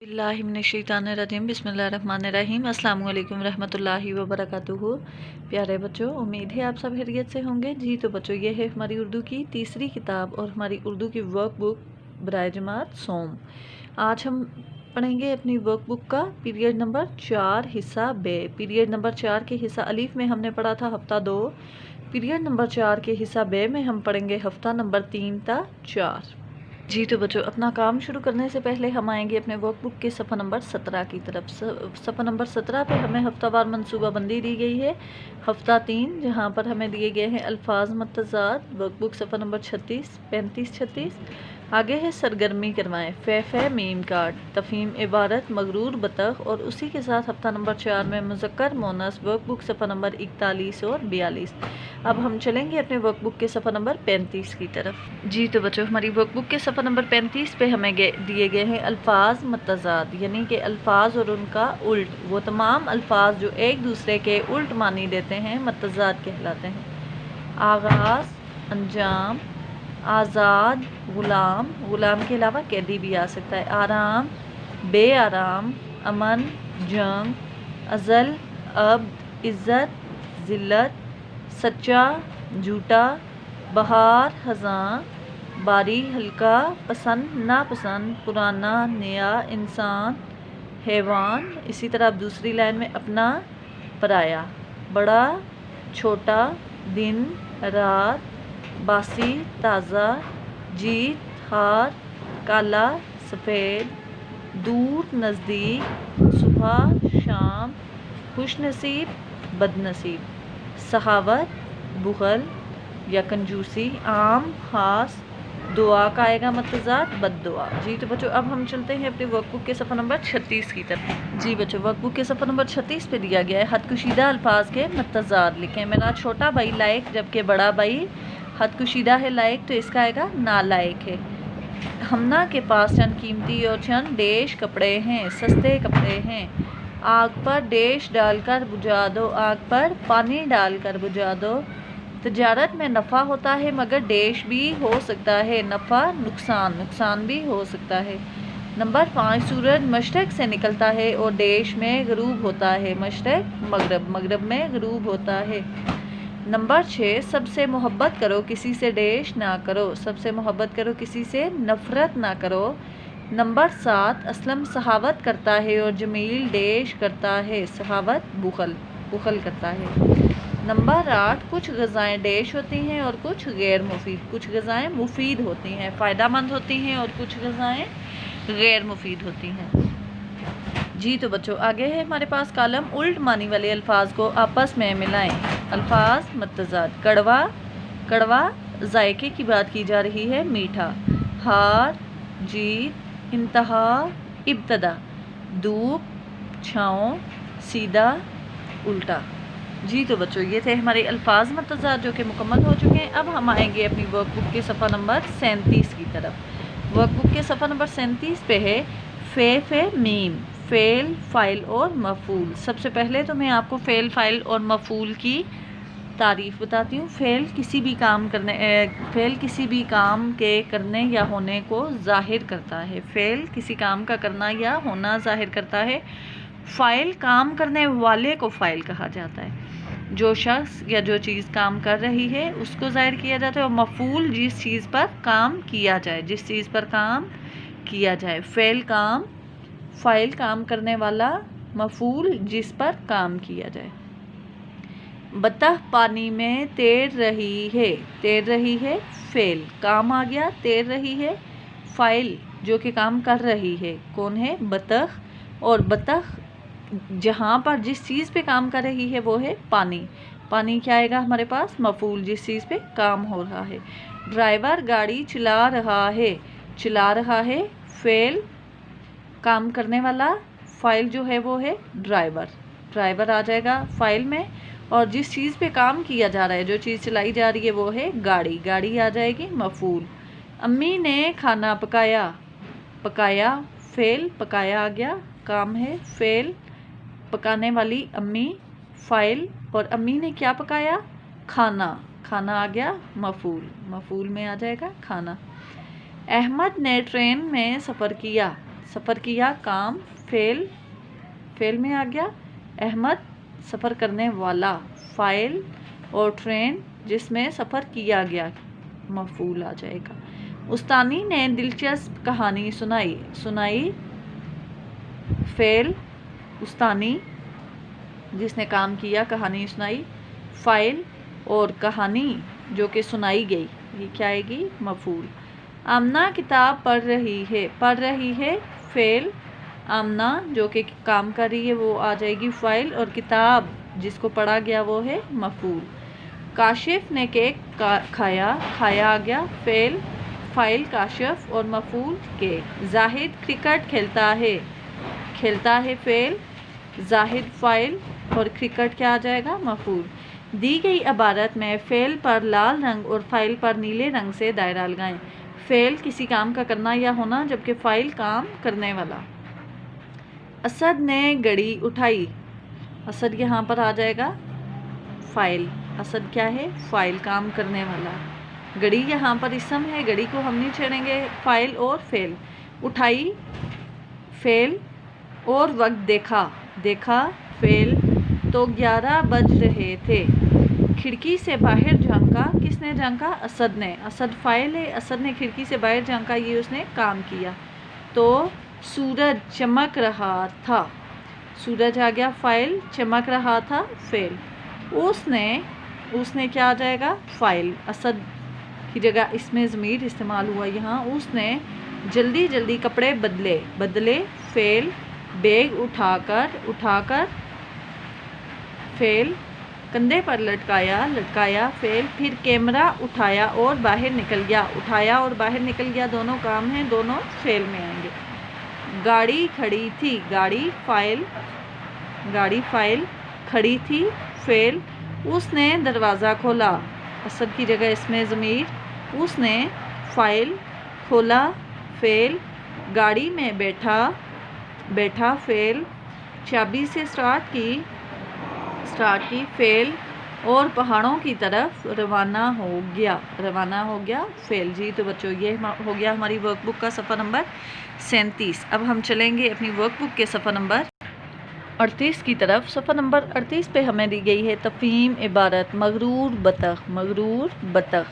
बिस्मिल्लाहिमिनश्शैतानिर्रजीम बिस्मिल्लाहिर्रहमानिर्रहीम अस्सलाम वालेकुम रहमतुल्लाहि व बरकातुहू। प्यारे बच्चों, उम्मीद है आप सब खैरियत से होंगे। जी तो बच्चों, ये है हमारी उर्दू की तीसरी किताब और हमारी उर्दू की वर्क बुक बराए जमात सोम। आज हम पढ़ेंगे अपनी वर्क बुक का पीरियड नंबर 4 हिस्सा बे। पीरियड नंबर 4 के हिस्सा अलीफ में हमने पढ़ा था हफ्ता 2। पीरियड नंबर 4 के हिस्सा बे में हम पढ़ेंगे हफ्ता नंबर 3 ता 4। जी तो बच्चों, अपना काम शुरू करने से पहले हम आएंगे अपने वर्कबुक के सफ़ा नंबर 17 की तरफ। सफ़ा नंबर 17 पे हमें हफ्तावार मनसूबा बंदी दी गई है। हफ्ता 3 जहाँ पर हमें दिए गए हैं अल्फाज मतज़ाद। वर्कबुक सफ़ा नंबर 36, 35, 36। आगे है सरगर्मी करवाएं, फ़े मीम कार्ड, तफ़हीम इबारत, मगरूर बतख और उसी के साथ हफ्ता नंबर 4 में मुज़क्कर मोनस। वर्कबुक सफ़ा नंबर 41 और 42। अब हम चलेंगे अपने वर्कबुक के सफ़ा नंबर 35 की तरफ। जी तो बच्चों, हमारी वर्कबुक के सफ़ा नंबर 35 पे हमें दिए गए हैं अल्फाज मतज़ाद, यानी कि अल्फाज और उनका उल्ट। वो तमाम अल्फाज जो एक दूसरे के उल्ट मानी देते हैं मतज़ाद कहलाते हैं। आगाज़, अंजाम, आज़ाद, ग़ुलाम, ग़ुलाम के अलावा कैदी भी आ सकता है। आराम, बे आराम, अमन, जंग, अज़ल, अब्द, इज़्ज़त, ज़िल्लत, सच्चा, झूठा, बहार, ख़ज़ां, बारी, हल्का, पसंद, नापसंद, पुराना, नया, इंसान, हैवान। इसी तरह अब दूसरी लाइन में अपना, पराया, बड़ा, छोटा, दिन, रात, बासी, ताज़ा, जीत, हार, काला, सफ़ेद, दूर, नज़दीक, सुबह, शाम, खुशनसीब, बदनसीब, सहावत, बुखल या कंजूसी, आम, खास, दुआ का आएगा मतज़ाद, बद्दुआ। जी तो बच्चों, अब हम चलते हैं अपने वर्कबुक के सफ़ा नंबर 36 की तरफ। जी बच्चों, वर्कबुक के सफ़ा नंबर 36 पे दिया गया है हदकुशीदा अल्फाज के मतज़ाद लिखें। मेरा छोटा भाई लायक, जबकि बड़ा भाई हदकुशीदा है लायक, तो इसका आएगा नालायक है। हमना के पास चंद कीमती और चंद डेश कपड़े हैं, सस्ते कपड़े हैं। आग पर डेश डालकर बुझा दो, आग पर पानी डालकर बुझा दो। तजारत में नफ़ा होता है मगर डेश भी हो सकता है, नफ़ा नुकसान, नुकसान भी हो सकता है। नंबर 5, सूरज मशरक़ से निकलता है और डेश में ग़रूब होता है, मशरक़ मगरब, मगरब में ग़रूब होता है। नंबर 6, सबसे मोहब्बत करो किसी से डेश ना करो, सबसे मोहब्बत करो किसी से नफ़रत ना करो। नंबर 7, असलम सहावत करता है और जमील डेश करता है, सहावत बुखल, बुखल करता है। नंबर 8, कुछ ग़ज़ाएँ डेश होती हैं और कुछ गैर मुफीद, कुछ ग़ज़ाएँ मुफीद होती हैं, फ़ायदामंद होती हैं और कुछ ग़ज़ाएँ गैर मुफीद होती हैं। जी तो बच्चों, आगे है हमारे पास कॉलम उल्ट मानी वाले अल्फाज को आपस में मिलाएं। अल्फाज मतज़ाद, कड़वा, कड़वा जायके की बात की जा रही है, मीठा। हार, जीत, इंतहा, इब्तदा, धूप, छाँव, सीधा, उल्टा। जी तो बच्चों, ये थे हमारे अल्फाज मतज़ाद जो कि मुकम्मल हो चुके हैं। अब हम आएंगे अपनी वर्कबुक के सफ़ा नंबर 37 की तरफ। वर्कबुक के सफ़ा नंबर 37 पे है फ़े मीम, फ़ेल, फ़ाइल और मफ़ूल। सबसे पहले तो मैं आपको फ़ेल, फ़ाइल और मफ़ूल की तारीफ़ बताती हूँ। फ़ेल किसी भी काम करने, फ़ेल किसी भी काम के करने या होने को ज़ाहिर करता है। फ़ेल किसी काम का करना या होना ज़ाहिर करता है। फ़ाइल काम करने वाले को फ़ाइल कहा जाता है। जो शख्स या जो चीज़ काम कर रही है उसको ज़ाहिर किया जाता है। और मफ़ूल जिस चीज़ पर काम किया जाए, जिस चीज़ पर काम किया जाए। फ़ेल काम, फ़ाइल काम करने वाला, मफ़ूल जिस पर काम किया जाए। बतख पानी में तैर रही है, तैर रही है, फ़ेल काम आ गया, तैर रही है। फ़ाइल जो कि काम कर रही है कौन है, बतख। और बतख जहाँ पर जिस चीज़ पे काम कर रही है वो है पानी। पानी क्या आएगा हमारे पास, मफ़ूल जिस चीज़ पे काम हो रहा है। ड्राइवर गाड़ी चला रहा है, चला रहा है, फ़ेल काम करने वाला, फ़ाइल जो है वो है ड्राइवर, ड्राइवर आ जाएगा फ़ाइल में। और जिस चीज़ पे काम किया जा रहा है, जो चीज़ चलाई जा रही है वो है गाड़ी, गाड़ी आ जाएगी मफ़ूल। अम्मी ने खाना पकाया, पकाया फ़ेल, पकाया आ गया, काम है, फ़ेल पकाने वाली अम्मी, फ़ाइल। और अम्मी ने क्या पकाया, खाना, खाना आ गया मफ़ूल, मफ़ूल में आ जाएगा खाना। अहमद ने ट्रेन में सफ़र किया, सफ़र किया, काम फेल, फेल में आ गया। अहमद सफ़र करने वाला, फ़ाइल। और ट्रेन जिसमें सफ़र किया गया, मफ़ूल आ जाएगा। उस्तानी ने दिलचस्प कहानी सुनाई, सुनाई फेल, उस्तानी जिसने काम किया, कहानी सुनाई, फ़ाइल। और कहानी जो कि सुनाई गई, ये क्या आएगी, मफ़ूल। आमना किताब पढ़ रही है, पढ़ रही है फेल, आमना जो कि काम कर रही है वो आ जाएगी फ़ाइल, और किताब जिसको पढ़ा गया वो है मफ़ूल। काशिफ ने केक खाया, खाया आ गया फेल, फ़ाइल काशिफ और मफ़ूल केक। जाहिद क्रिकेट खेलता है, खेलता है फेल, जाहिद फ़ाइल और क्रिकेट क्या आ जाएगा, मफ़ूल। दी गई इबारत में फ़ेल पर लाल रंग और फ़ाइल पर नीले रंग से दायरा लगाएं। फ़ेल किसी काम का करना या होना, जबकि फ़ाइल काम करने वाला। असद ने घड़ी उठाई, असद यहाँ पर आ जाएगा फ़ाइल, असद क्या है, फ़ाइल काम करने वाला। घड़ी यहाँ पर इसम है, घड़ी को हम नहीं छेड़ेंगे, फ़ाइल और फ़ेल। उठाई फ़ेल और वक्त देखा, देखा फ़ेल। तो 11 बज रहे थे। खिड़की से बाहर झांका, किसने झांका, असद ने, असद फ़ाइल है, असद ने खिड़की से बाहर झांका, ये उसने काम किया। तो सूरज चमक रहा था, सूरज आ गया फ़ाइल, चमक रहा था फ़ेल। उसने क्या आ जाएगा, फ़ाइल, असद की जगह इसमें ज़मीर इस्तेमाल हुआ यहाँ। उसने जल्दी जल्दी कपड़े बदले, बदले फ़ेल। बैग उठाकर फ़ेल। कंधे पर लटकाया, लटकाया फ़ेल। फिर कैमरा उठाया और बाहर निकल गया, उठाया और बाहर निकल गया दोनों काम हैं, दोनों फ़ेल में आएंगे। गाड़ी खड़ी थी, गाड़ी फ़ाइल, गाड़ी फ़ाइल, खड़ी थी फ़ेल। उसने दरवाज़ा खोला, असद की जगह इसमें ज़मीर, उसने फ़ाइल, खोला फ़ेल। गाड़ी में बैठा फ़ेल। चाबी से स्टार्ट की फ़ेल। और पहाड़ों की तरफ रवाना हो गया फ़ेल। जी तो बच्चों ये हो गया हमारी वर्कबुक का सफ़ा नंबर 37। अब हम चलेंगे अपनी वर्कबुक के सफ़ा नंबर 38 की तरफ। सफ़ा नंबर 38 पे हमें दी गई है तफ़हीम इबारत मगरूर बतख, मगरूर बतख।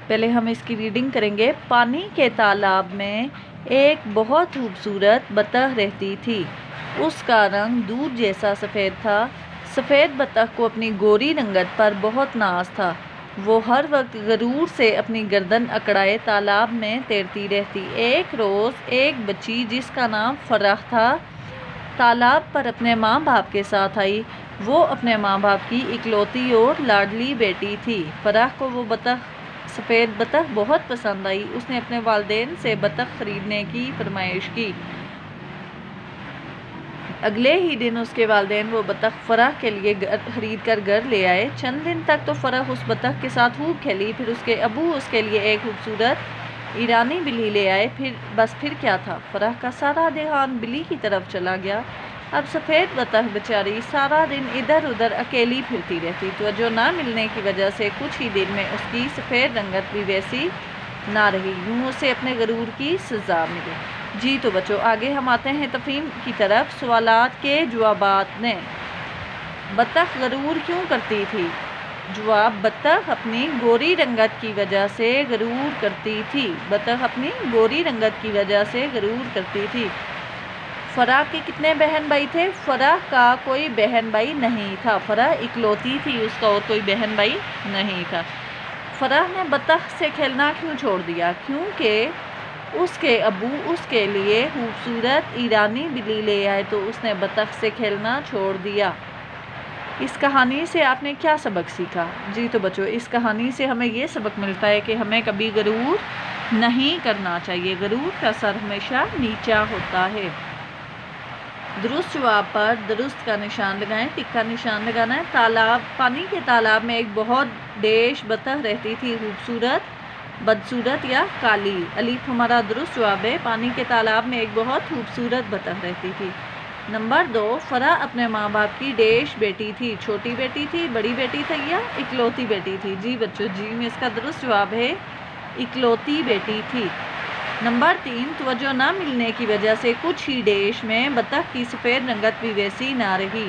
पहले हम इसकी रीडिंग करेंगे। पानी के तालाब में एक बहुत खूबसूरत बतख रहती थी, उसका रंग दूध जैसा सफ़ेद था। सफ़ेद बतख को अपनी गोरी रंगत पर बहुत नाज था। वो हर वक्त गरूर से अपनी गर्दन अकड़ाए तालाब में तैरती रहती। एक रोज़ एक बच्ची जिसका नाम फ़राह था, तालाब पर अपने माँ बाप के साथ आई। वो अपने माँ बाप की इकलौती और लाडली बेटी थी। फ़राह को वो बतख, सफ़ेद बतख बहुत पसंद आई। उसने अपने वालिदैन से बतख ख़रीदने की फरमाइश की। अगले ही दिन उसके वालिदैन वो बतख फ़राह के लिए ख़रीद कर घर ले आए। चंद दिन तक तो फ़राह उस बतख के साथ खूब खेली। फिर उसके अबू उसके लिए एक खूबसूरत ईरानी बिल्ली ले आए। फिर क्या था, फ़राह का सारा ध्यान बिल्ली की तरफ चला गया। अब सफ़ेद बतख बेचारी सारा दिन इधर उधर अकेली फिरती रहती। तवज्जो ना मिलने की वजह से कुछ ही दिन में उसकी सफ़ेद रंगत भी वैसी ना रही। यूँ उसे अपने गरूर की सज़ा मिली। जी तो बच्चों आगे हम आते हैं तफ़हीम की तरफ। सवालात के जवाबात ने। बतख गरूर क्यों करती थी? जवाब, बतख अपनी गोरी रंगत की वजह से गरूर करती थी। बतख अपनी गोरी रंगत की वजह से गरूर करती थी। फ़राह के कितने बहन भाई थे? फ़राह का कोई बहन भाई नहीं था। फ़राह इकलौती थी, उसका और कोई बहन भाई नहीं था। फ़राह ने बतख से खेलना क्यों छोड़ दिया? क्योंकि उसके अबू उसके लिए खूबसूरत ईरानी बिल्ली ले आए, तो उसने बतख से खेलना छोड़ दिया। इस कहानी से आपने क्या सबक सीखा? जी तो बच्चों इस कहानी से हमें ये सबक मिलता है कि हमें कभी गरूर नहीं करना चाहिए। गरूर का सर हमेशा नीचा होता है। दुरुस्त जवाब पर दुरुस्त का निशान लगाएं, टिक का निशान लगाना है। पानी के तालाब में एक बहुत देश बतख रहती थी, खूबसूरत, बदसूरत या काली। अलीफ हमारा दुरुस्त जवाब है। पानी के तालाब में एक बहुत खूबसूरत बतख रहती थी। नंबर 2, फ़राह अपने माँ बाप की डेश बेटी थी। छोटी बेटी थी, बड़ी बेटी थी या इकलौती बेटी थी? जी बच्चों जी में इसका दुरुस्त जवाब है इकलौती बेटी थी। نمبر 3، توجہ نہ ملنے کی وجہ سے کچھ ہی ڈیش میں بطخ کی سفید رنگت بھی ویسی نہ رہی۔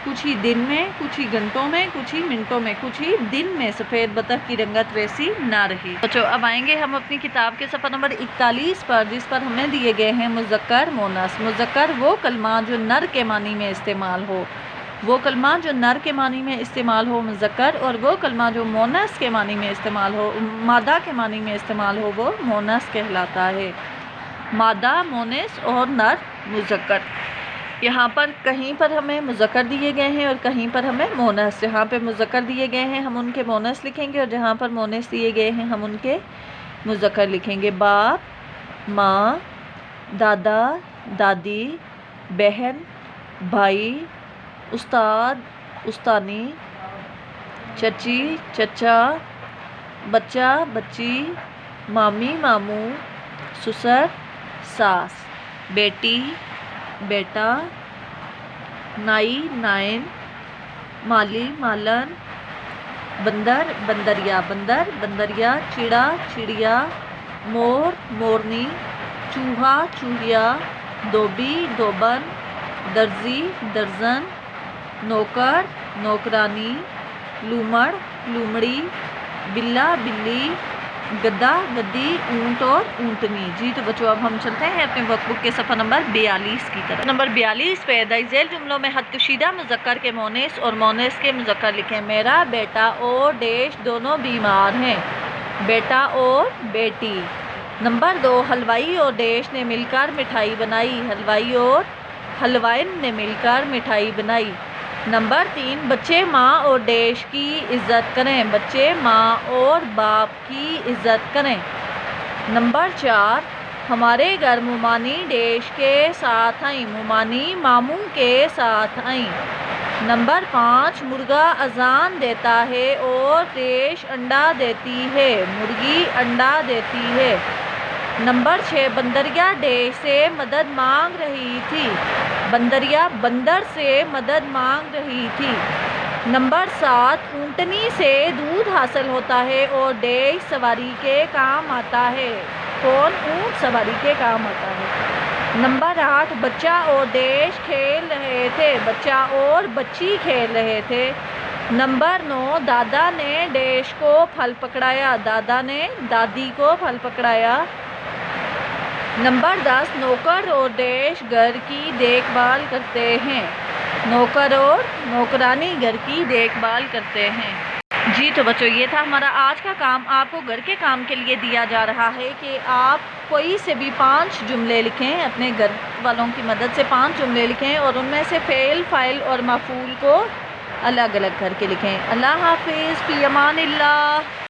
کچھ ہی دن میں، کچھ ہی گھنٹوں میں، کچھ ہی منٹوں میں، کچھ ہی دن میں سفید بطخ کی رنگت ویسی نہ رہی۔ بچوں اب آئیں گے ہم اپنی کتاب کے صفحہ نمبر 41 پر، جس پر ہمیں دیے گئے ہیں مذکر مونث۔ مذکر وہ کلمہ جو نر کے معنی میں استعمال ہو، وہ کلمہ جو نر کے معنی میں استعمال ہو مذکر، اور وہ کلمہ جو مونث کے معنی میں استعمال ہو، مادہ کے معنی میں استعمال ہو، وہ مونث کہلاتا ہے۔ مادہ مونث اور نر مذکر۔ یہاں پر کہیں پر ہمیں مذکر دیے گئے ہیں اور کہیں پر ہمیں مونث۔ جہاں پہ مذکر دیے گئے ہیں ہم ان کے مونث لکھیں گے، اور جہاں پر مونث دیے گئے ہیں ہم ان کے مذکر لکھیں گے۔ باپ، ماں، دادا، دادی، بہن، بھائی، استاد، استانی، چچی، چچا، بچہ، بچی، مامی، ماموں، سسر، ساس، بیٹی، بیٹا، نائی، نائن، مالی، مالن، بندر، بندریا، بندر، بندریا، چڑا، چڑیا، مور، مورنی، چوہا، چوہیا، دھوبی، دھوبن، درزی، درزن، نوکر، نوکرانی، لومڑ، لومڑی، بلا، بلی، گدھا، گدھی، اونٹ اور اونٹنی۔ جی تو بچوں اب ہم چلتے ہیں اپنے ورک بک کے صفحہ نمبر 42 کی طرف۔ نمبر 42 پہ درج ذیل جملوں میں حد کشیدہ مذکر کے مونث اور مونث کے مذکر لکھیں۔ میرا بیٹا اور ڈیش دونوں بیمار ہیں۔ بیٹا اور بیٹی۔ نمبر 2، حلوائی اور ڈیش نے مل کر مٹھائی بنائی۔ حلوائی اور حلوائن نے مل کر مٹھائی بنائی۔ نمبر 3، بچے ماں اور ڈیش کی عزت کریں۔ بچے ماں اور باپ کی عزت کریں۔ نمبر 4، ہمارے گھر مومانی ڈیش کے ساتھ آئیں۔ مومانی ماموں کے ساتھ آئیں۔ نمبر 5، مرغا اذان دیتا ہے اور ڈیش انڈا دیتی ہے۔ مرغی انڈا دیتی ہے۔ نمبر 6، بندریا ڈیش سے مدد مانگ رہی تھی۔ بندریا بندر سے مدد مانگ رہی تھی۔ نمبر 7، اونٹنی سے دودھ حاصل ہوتا ہے اور ڈیش سواری کے کام آتا ہے۔ کون؟ اونٹ سواری کے کام آتا ہے۔ نمبر 8، بچہ اور ڈیش کھیل رہے تھے۔ بچہ اور بچی کھیل رہے تھے۔ نمبر 9، دادا نے ڈیش کو پھل پکڑایا۔ دادا نے دادی کو پھل پکڑایا۔ نمبر 10، نوکر اور ڈیش گھر کی دیکھ بھال کرتے ہیں۔ نوکر اور نوکرانی گھر کی دیکھ بھال کرتے ہیں۔ جی تو بچوں یہ تھا ہمارا آج کا کام۔ آپ کو گھر کے کام کے لیے دیا جا رہا ہے کہ آپ کوئی سے بھی 5 جملے لکھیں، اپنے گھر والوں کی مدد سے 5 جملے لکھیں اور ان میں سے فعل، فاعل اور مفعول کو الگ الگ کر کے لکھیں۔ اللہ حافظ، فی امان اللہ۔